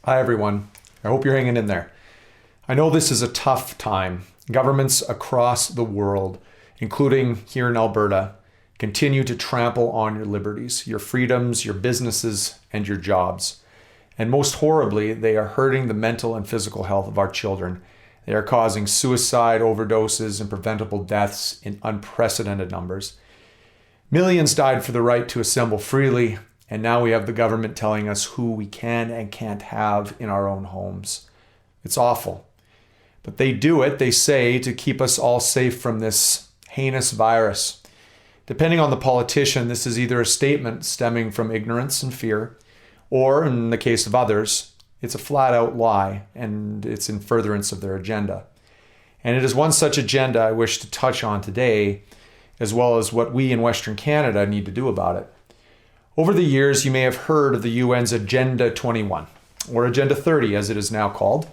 Hi, everyone. I hope you're hanging in there. I know this is a tough time. Governments across the world, including here in Alberta, continue to trample on your liberties, your freedoms, your businesses, and your jobs. And most horribly, they are hurting the mental and physical health of our children. They are causing suicide, overdoses, and preventable deaths in unprecedented numbers. Millions died for the right to assemble freely, and now we have the government telling us who we can and can't have in our own homes. It's awful. But they do it, they say, to keep us all safe from this heinous virus. Depending on the politician, this is either a statement stemming from ignorance and fear, or, in the case of others, it's a flat-out lie, and it's in furtherance of their agenda. And it is one such agenda I wish to touch on today, as well as what we in Western Canada need to do about it. Over the years, you may have heard of the UN's Agenda 21, or Agenda 30 as it is now called.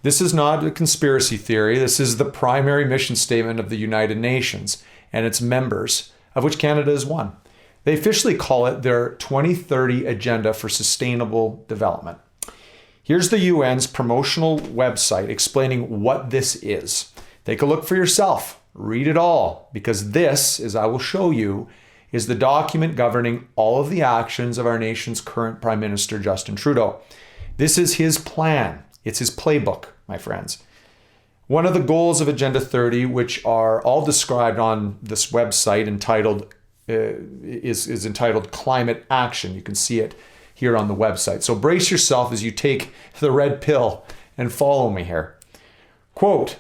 This is not a conspiracy theory. This is the primary mission statement of the United Nations and its members, of which Canada is one. They officially call it their 2030 Agenda for Sustainable Development. Here's the UN's promotional website explaining what this is. Take a look for yourself. Read it all, because this, as I will show you, is the document governing all of the actions of our nation's current Prime Minister, Justin Trudeau. This is his plan. It's his playbook, my friends. One of the goals of Agenda 30, which are all described on this website entitled, is entitled Climate Action. You can see it here on the website. So brace yourself as you take the red pill and follow me here. Quote,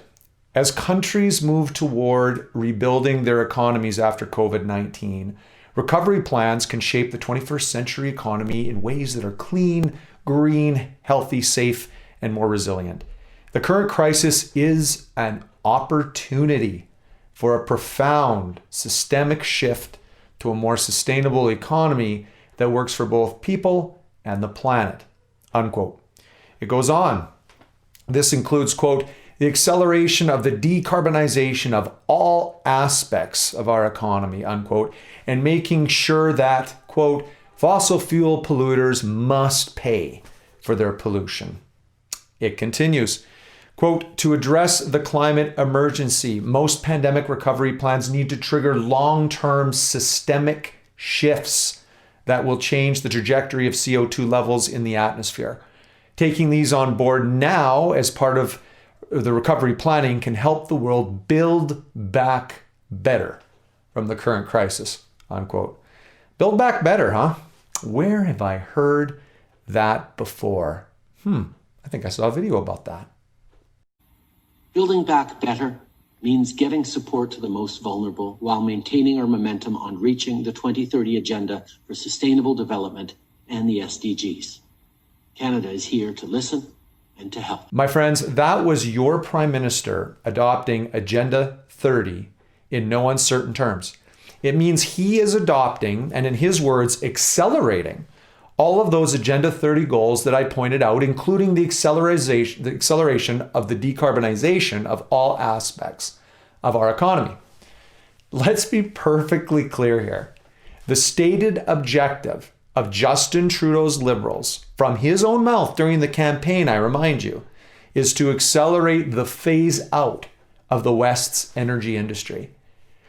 as countries move toward rebuilding their economies after COVID-19, recovery plans can shape the 21st century economy in ways that are clean, green, healthy, safe, and more resilient. The current crisis is an opportunity for a profound systemic shift to a more sustainable economy that works for both people and the planet, unquote. It goes on. This includes, quote, the acceleration of the decarbonization of all aspects of our economy, unquote, and making sure that, quote, fossil fuel polluters must pay for their pollution. It continues, quote, to address the climate emergency, most pandemic recovery plans need to trigger long-term systemic shifts that will change the trajectory of CO2 levels in the atmosphere. Taking these on board now as part of the recovery planning can help the world build back better from the current crisis, unquote. Build back better, huh? Where have I heard that before? I think I saw a video about that. Building back better means getting support to the most vulnerable while maintaining our momentum on reaching the 2030 Agenda for Sustainable Development and the SDGs. Canada is here to listen and to help. My friends, that was your Prime Minister adopting Agenda 30 in no uncertain terms. It means he is adopting, and in his words, accelerating all of those Agenda 30 goals that I pointed out, including the acceleration of the decarbonization of all aspects of our economy. Let's be perfectly clear here. The stated objective of Justin Trudeau's Liberals, from his own mouth during the campaign, I remind you, is to accelerate the phase out of the West's energy industry.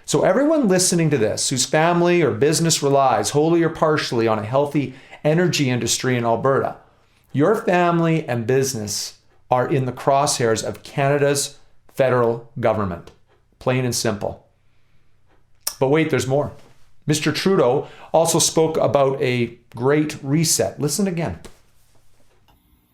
So everyone listening to this, whose family or business relies wholly or partially on a healthy energy industry in Alberta, your family and business are in the crosshairs of Canada's federal government. Plain and simple. But wait, there's more. Mr. Trudeau also spoke about a great reset. Listen again.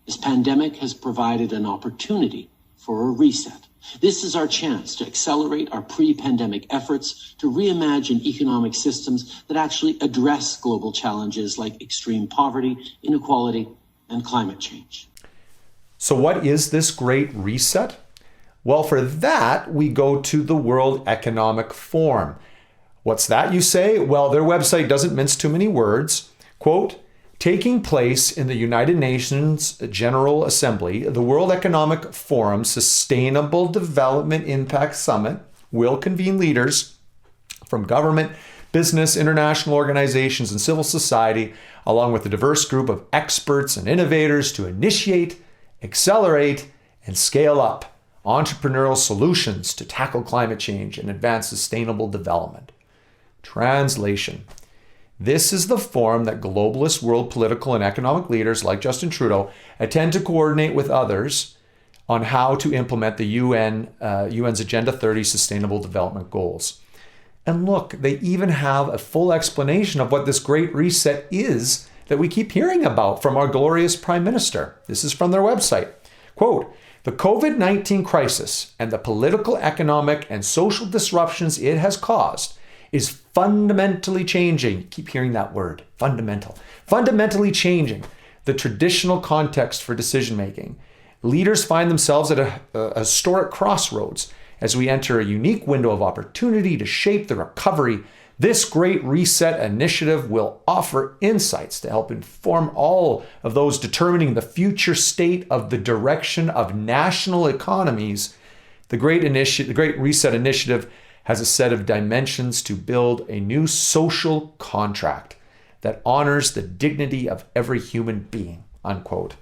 This pandemic has provided an opportunity for a reset. This is our chance to accelerate our pre-pandemic efforts to reimagine economic systems that actually address global challenges like extreme poverty, inequality, and climate change. So what is this great reset? Well, for that, we go to the World Economic Forum. What's that, you say? Well, their website doesn't mince too many words. Quote, taking place in the United Nations General Assembly, the World Economic Forum Sustainable Development Impact Summit will convene leaders from government, business, international organizations, and civil society, along with a diverse group of experts and innovators to initiate, accelerate, and scale up entrepreneurial solutions to tackle climate change and advance sustainable development. Translation. This is the forum that globalist world political and economic leaders like Justin Trudeau attend to coordinate with others on how to implement the UN's Agenda 30 Sustainable Development Goals. And look, they even have a full explanation of what this Great Reset is that we keep hearing about from our glorious Prime Minister. This is from their website. Quote, "The COVID-19 crisis and the political, economic, and social disruptions it has caused is fundamentally changing," keep hearing that word, fundamentally changing the traditional context for decision-making. Leaders find themselves at a historic crossroads as we enter a unique window of opportunity to shape the recovery. This Great Reset initiative will offer insights to help inform all of those determining the future state of the direction of national economies. The Great Reset initiative has a set of dimensions to build a new social contract that honors the dignity of every human being, unquote.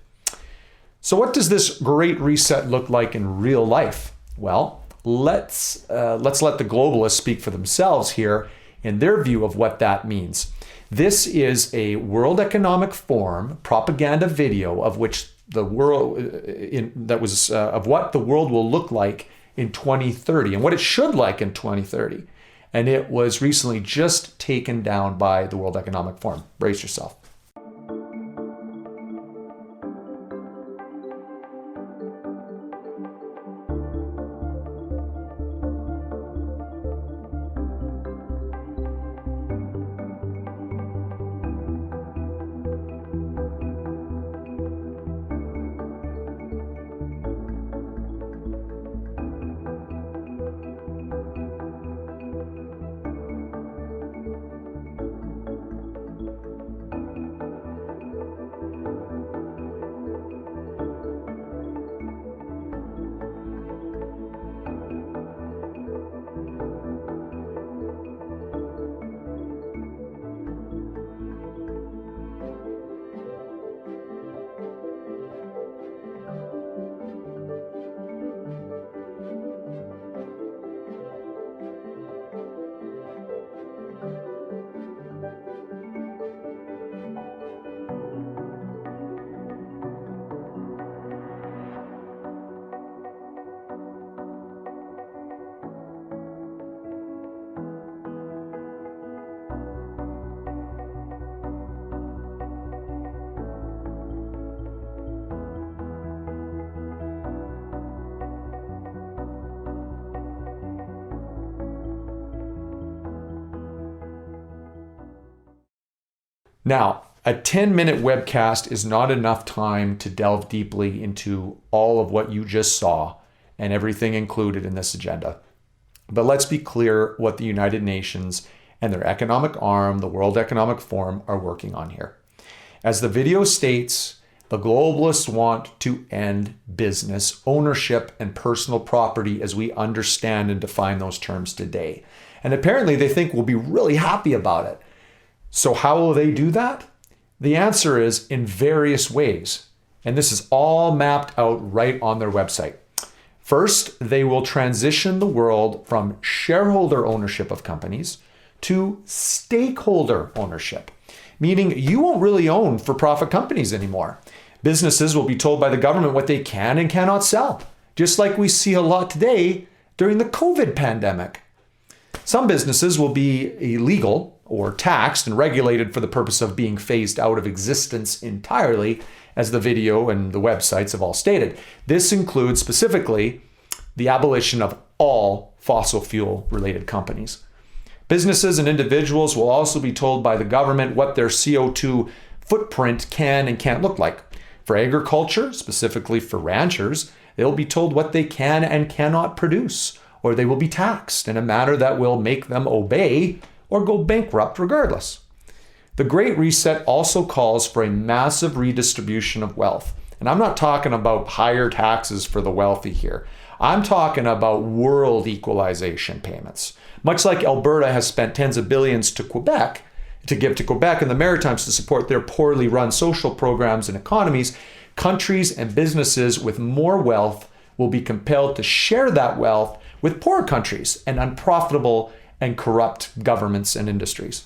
So what does this Great Reset look like in real life? Well, let's let the globalists speak for themselves here in their view of what that means. This is a World Economic Forum propaganda video of which the world of what the world will look like in 2030 and what it should like in 2030. And it was recently just taken down by the World Economic Forum. Brace yourself. Now, a 10-minute webcast is not enough time to delve deeply into all of what you just saw and everything included in this agenda. But let's be clear what the United Nations and their economic arm, the World Economic Forum, are working on here. As the video states, the globalists want to end business, ownership, and personal property as we understand and define those terms today. And apparently they think we'll be really happy about it. So how will they do that? The answer is in various ways. And this is all mapped out right on their website. First, they will transition the world from shareholder ownership of companies to stakeholder ownership, meaning you won't really own for-profit companies anymore. Businesses will be told by the government what they can and cannot sell, just like we see a lot today during the COVID pandemic. Some businesses will be illegal or taxed and regulated for the purpose of being phased out of existence entirely, as the video and the websites have all stated. This includes specifically the abolition of all fossil fuel related companies. Businesses and individuals will also be told by the government what their CO2 footprint can and can't look like. For agriculture, specifically for ranchers, they'll be told what they can and cannot produce, or they will be taxed in a manner that will make them obey or go bankrupt regardless. The Great Reset also calls for a massive redistribution of wealth. And I'm not talking about higher taxes for the wealthy here. I'm talking about world equalization payments. Much like Alberta has spent tens of billions to give to Quebec and the Maritimes to support their poorly run social programs and economies, countries and businesses with more wealth will be compelled to share that wealth with poor countries and unprofitable and corrupt governments and industries.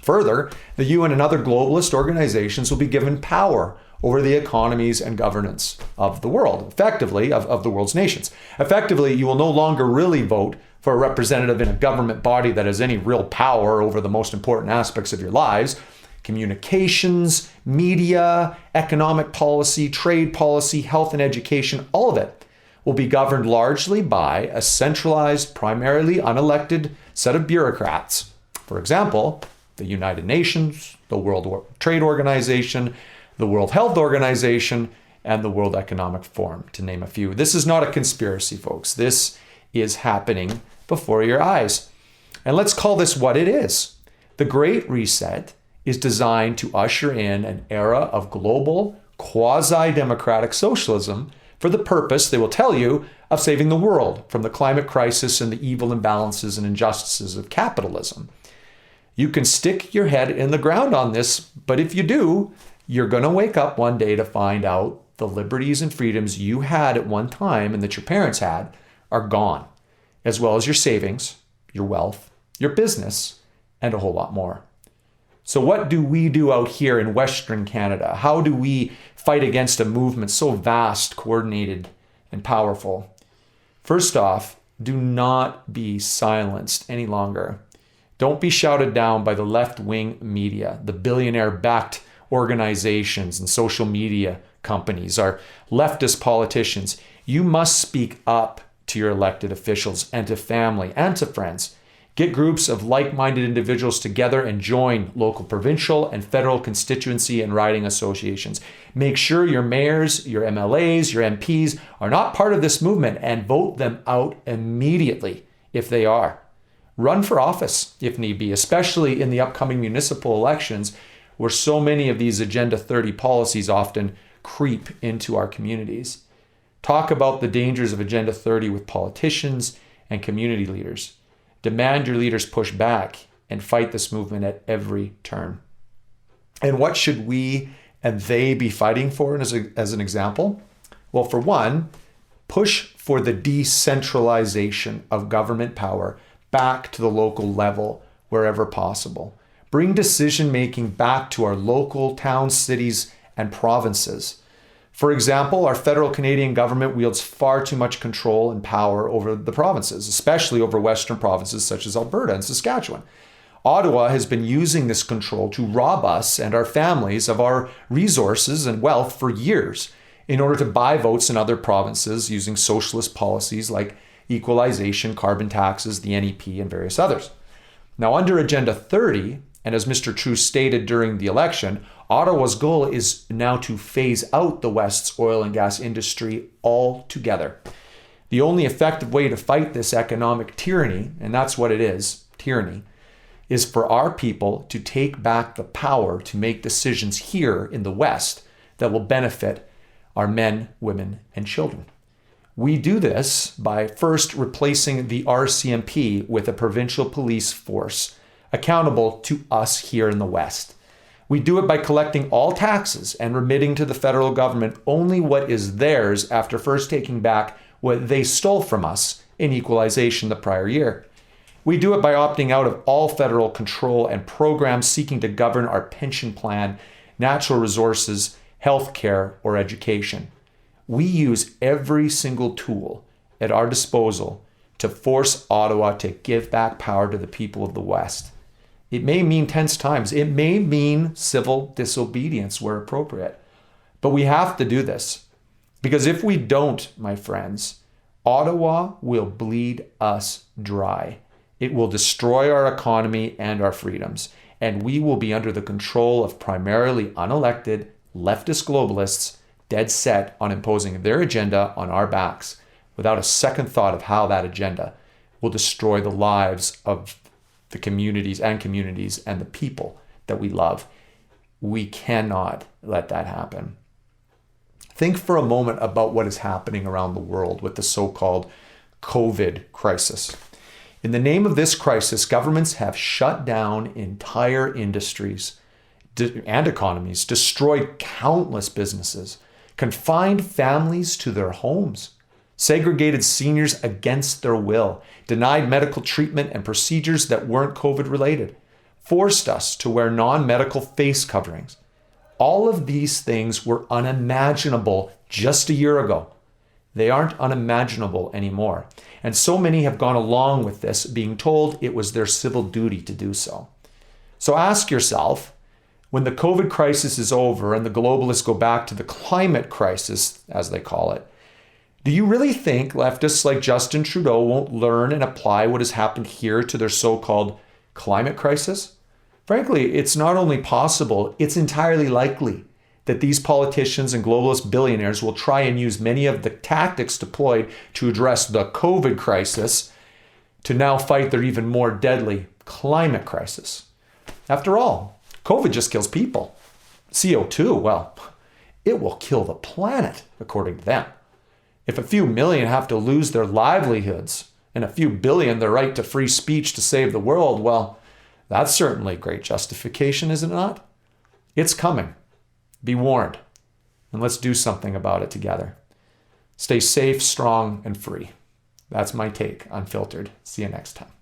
Further, the UN and other globalist organizations will be given power over the economies and governance of the world, effectively, of the world's nations. Effectively, you will no longer really vote for a representative in a government body that has any real power over the most important aspects of your lives. Communications, media, economic policy, trade policy, health and education, all of it will be governed largely by a centralized, primarily unelected set of bureaucrats. For example, the United Nations, the World Trade Organization, the World Health Organization, and the World Economic Forum, to name a few. This is not a conspiracy, folks. This is happening before your eyes. And let's call this what it is. The Great Reset is designed to usher in an era of global, quasi-democratic socialism for the purpose, they will tell you, of saving the world from the climate crisis and the evil imbalances and injustices of capitalism. You can stick your head in the ground on this, but if you do, you're going to wake up one day to find out the liberties and freedoms you had at one time and that your parents had are gone, as well as your savings, your wealth, your business, and a whole lot more. So what do we do out here in Western Canada? How do we fight against a movement so vast, coordinated, and powerful? First off, do not be silenced any longer. Don't be shouted down by the left-wing media, the billionaire-backed organizations and social media companies, our leftist politicians. You must speak up to your elected officials and to family and to friends. Get groups of like-minded individuals together and join local, provincial, and federal constituency and riding associations. Make sure your mayors, your MLAs, your MPs are not part of this movement and vote them out immediately if they are. Run for office if need be, especially in the upcoming municipal elections where so many of these Agenda 30 policies often creep into our communities. Talk about the dangers of Agenda 30 with politicians and community leaders. Demand your leaders push back and fight this movement at every turn. And what should we and they be fighting for as an example? Well, for one, push for the decentralization of government power back to the local level wherever possible. Bring decision-making back to our local towns, cities, and provinces. For example, our federal Canadian government wields far too much control and power over the provinces, especially over Western provinces such as Alberta and Saskatchewan. Ottawa has been using this control to rob us and our families of our resources and wealth for years in order to buy votes in other provinces using socialist policies like equalization, carbon taxes, the NEP, and various others. Now, under Agenda 30, and as Mr. Trudeau stated during the election, Ottawa's goal is now to phase out the West's oil and gas industry altogether. The only effective way to fight this economic tyranny, and that's what it is, tyranny, is for our people to take back the power to make decisions here in the West that will benefit our men, women, and children. We do this by first replacing the RCMP with a provincial police force accountable to us here in the West. We do it by collecting all taxes and remitting to the federal government only what is theirs after first taking back what they stole from us in equalization the prior year. We do it by opting out of all federal control and programs seeking to govern our pension plan, natural resources, health care, or education. We use every single tool at our disposal to force Ottawa to give back power to the people of the West. It may mean tense times. It may mean civil disobedience where appropriate. But we have to do this. Because if we don't, my friends, Ottawa will bleed us dry. It will destroy our economy and our freedoms. And we will be under the control of primarily unelected leftist globalists dead set on imposing their agenda on our backs without a second thought of how that agenda will destroy the lives of the communities and the people that we love. We cannot let that happen. Think for a moment about what is happening around the world with the so-called COVID crisis. In the name of this crisis, governments have shut down entire industries and economies, destroyed countless businesses, confined families to their homes, segregated seniors against their will, denied medical treatment and procedures that weren't COVID related, forced us to wear non-medical face coverings. All of these things were unimaginable just a year ago. They aren't unimaginable anymore. And so many have gone along with this, being told it was their civil duty to do so. So ask yourself, when the COVID crisis is over and the globalists go back to the climate crisis, as they call it, do you really think leftists like Justin Trudeau won't learn and apply what has happened here to their so-called climate crisis? Frankly, it's not only possible, it's entirely likely that these politicians and globalist billionaires will try and use many of the tactics deployed to address the COVID crisis to now fight their even more deadly climate crisis. After all, COVID just kills people. CO2, well, it will kill the planet, according to them. If a few million have to lose their livelihoods and a few billion their right to free speech to save the world, well, that's certainly great justification, is it not? It's coming. Be warned. And let's do something about it together. Stay safe, strong, and free. That's my take, unfiltered. See you next time.